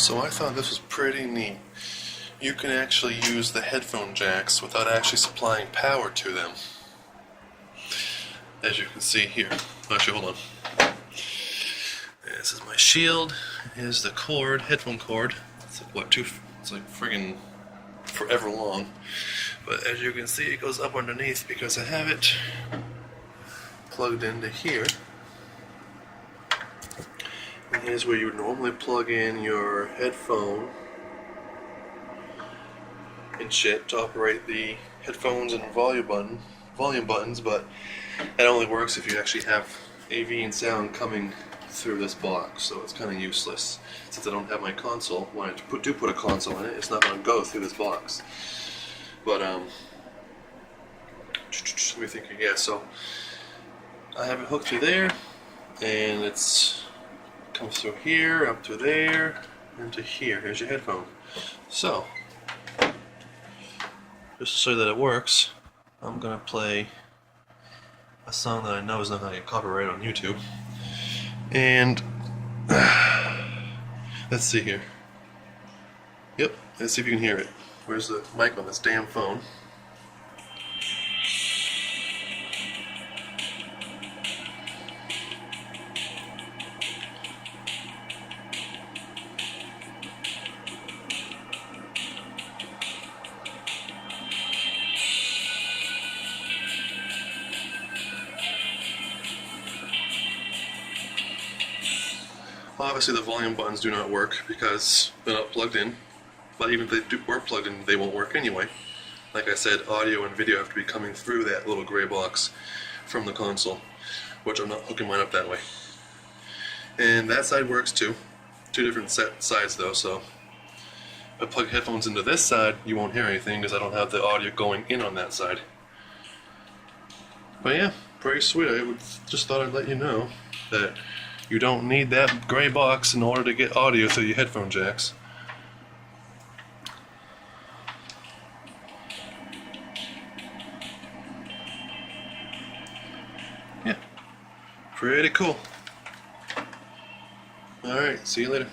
So I thought this was pretty neat. You can actually use the headphone jacks without actually supplying power to them. As you can see here. Actually, hold on. This is my shield. Here's the cord, headphone cord. It's like what, it's like friggin' forever long. But as you can see, it goes up underneath because I have it plugged into here. And here's where you would normally plug in your headphone and shit to operate the headphones and volume buttons, but that only works if you actually have AV and sound coming through this box, so it's kind of useless. Since I don't have my console, when I do put a console in it, it's not going to go through this box. But, let me think here. Yeah, so I have it hooked to there, and it's comes through here, up to there, and to here. Here's your headphone. So, just to show you that it works, I'm going to play a song that I know is not going to get copyrighted on YouTube. And let's see here. Yep, let's see if you can hear it. Where's the mic on this damn phone? Obviously the volume buttons do not work because they're not plugged in, but even if they were plugged in, they won't work anyway. Like I said, audio and video have to be coming through that little gray box from the console, which I'm not hooking mine up that way. And that side works too. Two different sides though, so if I plug headphones into this side, you won't hear anything because I don't have the audio going in on that side. But yeah, pretty sweet. I just thought I'd let you know that you don't need that gray box in order to get audio through your headphone jacks. Yeah, pretty cool. Alright, see you later.